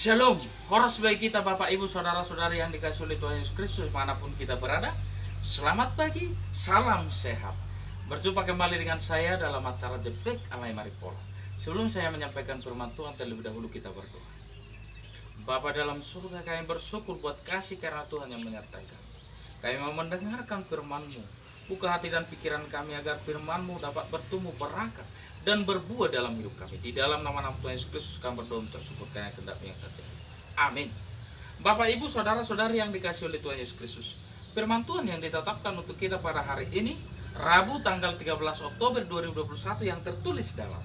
Shalom, horos bagi kita Bapak Ibu Saudara-saudari yang dikasihi oleh Tuhan Yesus Kristus manapun kita berada. Selamat pagi, salam sehat. Berjumpa kembali dengan saya dalam acara Jepek Alay Maripola. Sebelum saya menyampaikan firman Tuhan, terlebih dahulu kita berdoa. Bapa dalam surga, kami bersyukur buat kasih karena Tuhan yang menyertai kami. Kami mau mendengarkan firman-Mu. Buka hati dan pikiran kami agar firman-Mu dapat bertumbuh berakar dan berbuah dalam hidup kami. Di dalam nama Tuhan Yesus Kristus kami berdoa tersyukur karena kehendak-Mu yang terjadi. Amin. Bapak Ibu Saudara-saudari yang dikasihi oleh Tuhan Yesus Kristus, firman Tuhan yang ditetapkan untuk kita pada hari ini, Rabu tanggal 13 Oktober 2021, yang tertulis dalam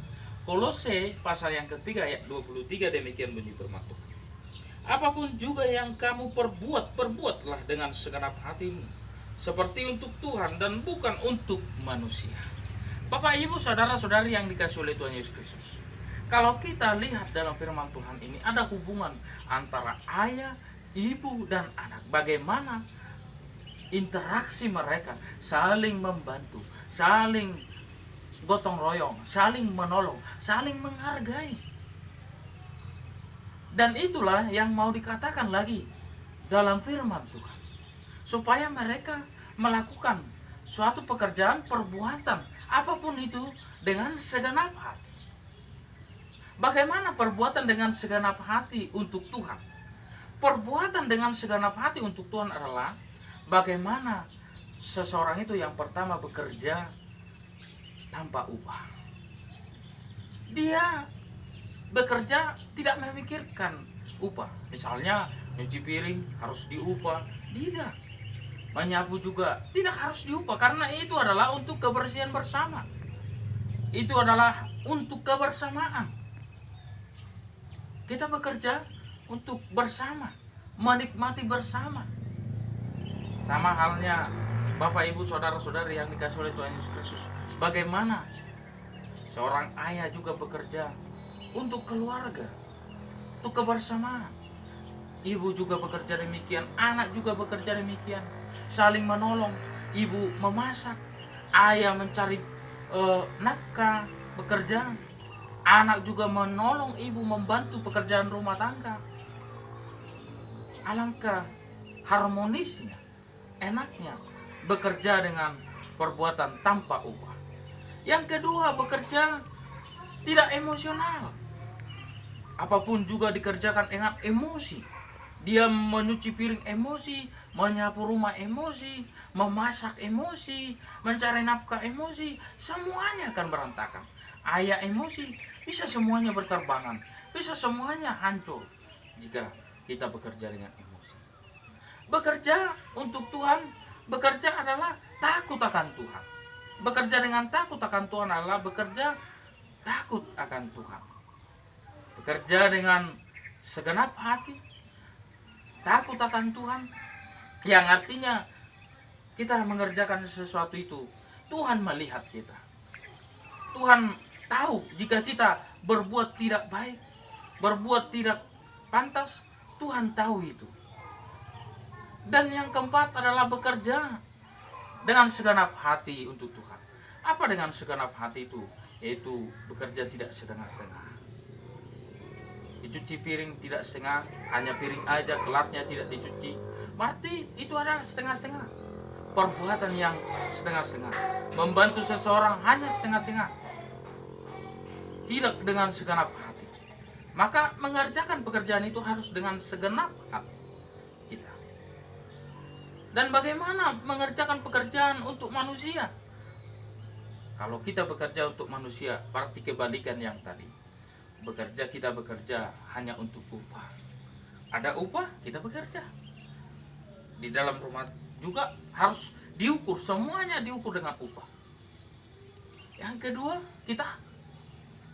Kolose pasal yang ketiga ayat 23. Demikian bunyi firman Tuhan. Apapun juga yang kamu perbuat, perbuatlah dengan segenap hatimu, seperti untuk Tuhan dan bukan untuk manusia. Bapak Ibu Saudara-saudari yang dikasihi oleh Tuhan Yesus Kristus, kalau kita lihat dalam firman Tuhan ini ada hubungan antara ayah, ibu, dan anak. Bagaimana interaksi mereka, saling membantu, saling gotong royong, saling menolong, saling menghargai. Dan itulah yang mau dikatakan lagi dalam firman Tuhan, supaya mereka melakukan suatu pekerjaan, perbuatan, apapun itu dengan segenap hati. Bagaimana perbuatan dengan segenap hati untuk Tuhan? Perbuatan dengan segenap hati untuk Tuhan adalah bagaimana seseorang itu yang pertama bekerja tanpa upah. Dia bekerja tidak memikirkan upah. Misalnya nyuci piring harus diupah, tidak. Menyapu juga tidak harus diupah, karena itu adalah untuk kebersihan bersama. Itu adalah untuk kebersamaan. Kita bekerja untuk bersama, menikmati bersama. Sama halnya Bapak Ibu Saudara-saudari yang dikasihi oleh Tuhan Yesus Kristus, bagaimana seorang ayah juga bekerja untuk keluarga, untuk kebersamaan. Ibu juga bekerja demikian, anak juga bekerja demikian, saling menolong. Ibu memasak, ayah mencari nafkah, bekerja. Anak juga menolong ibu, membantu pekerjaan rumah tangga. Alangkah harmonisnya, enaknya bekerja dengan perbuatan tanpa upah. Yang kedua, bekerja tidak emosional. Apapun juga dikerjakan dengan emosi. Dia menyuci piring emosi, menyapu rumah emosi, memasak emosi, mencari nafkah emosi, semuanya akan berantakan. Ayah emosi, bisa semuanya berterbangan, bisa semuanya hancur jika kita bekerja dengan emosi. Bekerja untuk Tuhan, bekerja adalah takut akan Tuhan. Bekerja dengan takut akan Tuhan adalah bekerja takut akan Tuhan. Bekerja dengan segenap hati, takut akan Tuhan, yang artinya kita mengerjakan sesuatu itu, Tuhan melihat kita. Tuhan tahu jika kita berbuat tidak baik, berbuat tidak pantas, Tuhan tahu itu. Dan yang keempat adalah bekerja dengan segenap hati untuk Tuhan. Apa dengan segenap hati itu? Yaitu bekerja tidak setengah-setengah. Dicuci piring tidak setengah, hanya piring aja, gelasnya tidak dicuci, berarti itu adalah setengah-setengah. Perbuatan yang setengah-setengah. Membantu seseorang hanya setengah-setengah, tidak dengan segenap hati. Maka mengerjakan pekerjaan itu harus dengan segenap hati kita. Dan bagaimana mengerjakan pekerjaan untuk manusia? Kalau kita bekerja untuk manusia, berarti kebalikan yang tadi. Kita bekerja hanya untuk upah. Ada upah, kita bekerja. Di dalam rumah juga harus diukur, semuanya diukur dengan upah. Yang kedua, kita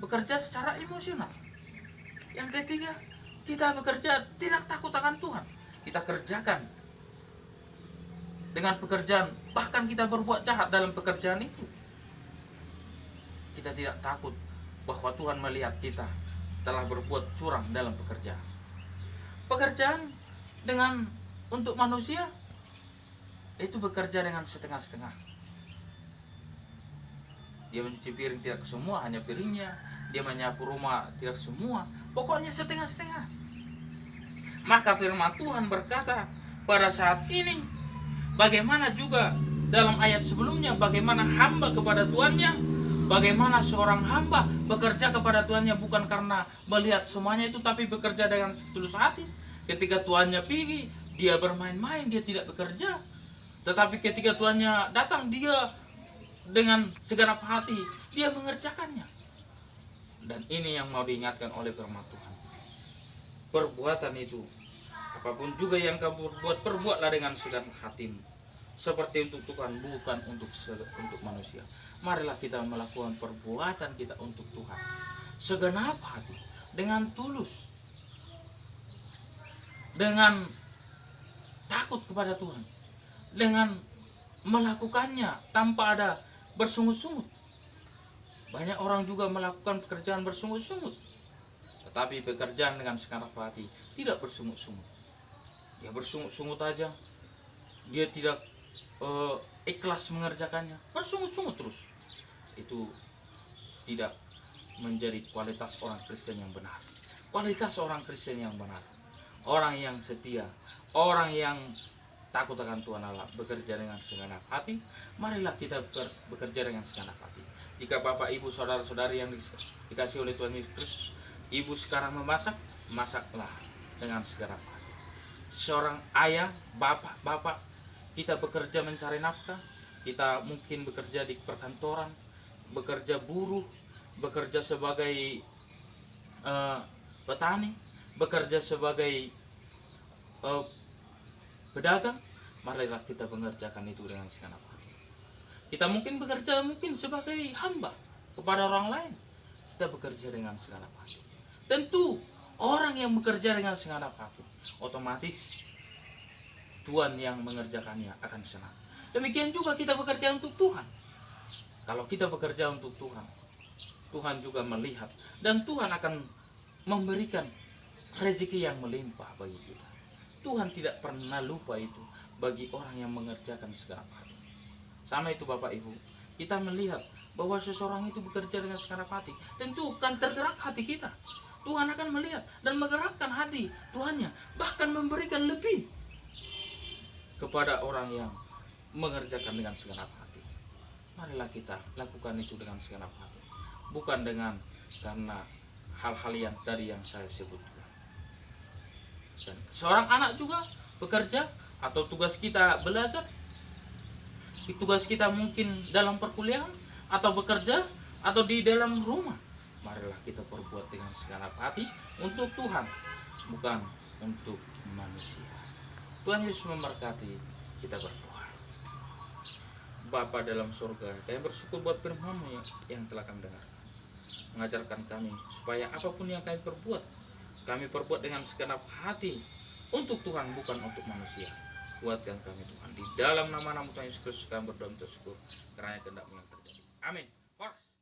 bekerja secara emosional. Yang ketiga, kita bekerja tidak takut akan Tuhan. Kita kerjakan dengan pekerjaan, bahkan kita berbuat jahat dalam pekerjaan itu. Kita tidak takut bahwa Tuhan melihat kita telah berbuat curang dalam pekerjaan. Pekerjaan dengan untuk manusia itu bekerja dengan setengah-setengah. Dia mencuci piring tidak semua, hanya piringnya. Dia menyapu rumah tidak semua, pokoknya setengah-setengah. Maka firman Tuhan berkata pada saat ini, bagaimana juga dalam ayat sebelumnya, bagaimana hamba kepada tuannya, bagaimana seorang hamba bekerja kepada tuannya bukan karena melihat semuanya itu, tapi bekerja dengan setulus hati. Ketika tuannya pergi, dia bermain-main, dia tidak bekerja. Tetapi ketika tuannya datang, dia dengan segenap hati, dia mengerjakannya. Dan ini yang mau diingatkan oleh firman Tuhan. Perbuatan itu, apapun juga yang kamu buat, perbuatlah dengan segenap hatimu, seperti untuk Tuhan, bukan untuk manusia. Marilah kita melakukan perbuatan kita untuk Tuhan segenap hati, dengan tulus, dengan takut kepada Tuhan, dengan melakukannya tanpa ada bersungut-sungut. Banyak orang juga melakukan pekerjaan bersungut-sungut, tetapi pekerjaan dengan segenap hati tidak bersungut-sungut. Dia bersungut-sungut aja, dia tidak ikhlas mengerjakannya, bersungut-sungut terus. Itu tidak menjadi kualitas orang Kristen yang benar. Kualitas orang Kristen yang benar, orang yang setia, orang yang takut akan Tuhan Allah, bekerja dengan segenap hati. Marilah kita bekerja dengan segenap hati. Jika Bapak, Ibu, saudara-saudari yang dikasih oleh Tuhan Yesus Kristus, ibu sekarang memasak, masaklah dengan segenap hati. Seorang ayah, bapak, kita bekerja mencari nafkah, kita mungkin bekerja di perkantoran, bekerja buruh, bekerja sebagai petani, bekerja sebagai pedagang. Marilah kita mengerjakan itu dengan segenap hati. Kita mungkin bekerja sebagai hamba kepada orang lain, kita bekerja dengan segenap hati. Tentu orang yang bekerja dengan segenap hati, otomatis Tuhan yang mengerjakannya akan senang. Demikian juga kita bekerja untuk Tuhan. Kalau kita bekerja untuk Tuhan, Tuhan juga melihat, dan Tuhan akan memberikan rezeki yang melimpah bagi kita. Tuhan tidak pernah lupa itu bagi orang yang mengerjakan segenap hati. Sama itu Bapak Ibu, kita melihat bahwa seseorang itu bekerja dengan segenap hati, tentu akan tergerak hati kita. Tuhan akan melihat dan menggerakkan hati Tuhannya, bahkan memberikan lebih kepada orang yang mengerjakan dengan segenap hati. Marilah kita lakukan itu dengan segenap hati, bukan dengan karena hal-hal yang tadi yang saya sebutkan. Dan seorang anak juga bekerja, atau tugas kita belajar, tugas kita mungkin dalam perkuliahan, atau bekerja, atau di dalam rumah. Marilah kita perbuat dengan segenap hati untuk Tuhan, bukan untuk manusia. Tuhan Yesus memberkati. Kita berdoa. Bapa dalam surga, kami bersyukur buat firman-Mu yang telah kami dengar, mengajarkan kami supaya apapun yang kami perbuat dengan segenap hati untuk Tuhan, bukan untuk manusia. Kuatkan kami Tuhan, di dalam nama Tuhan Yesus Kristus kami berdoa bersyukur, karena kehendak-Mu yang terjadi. Amin. Horas.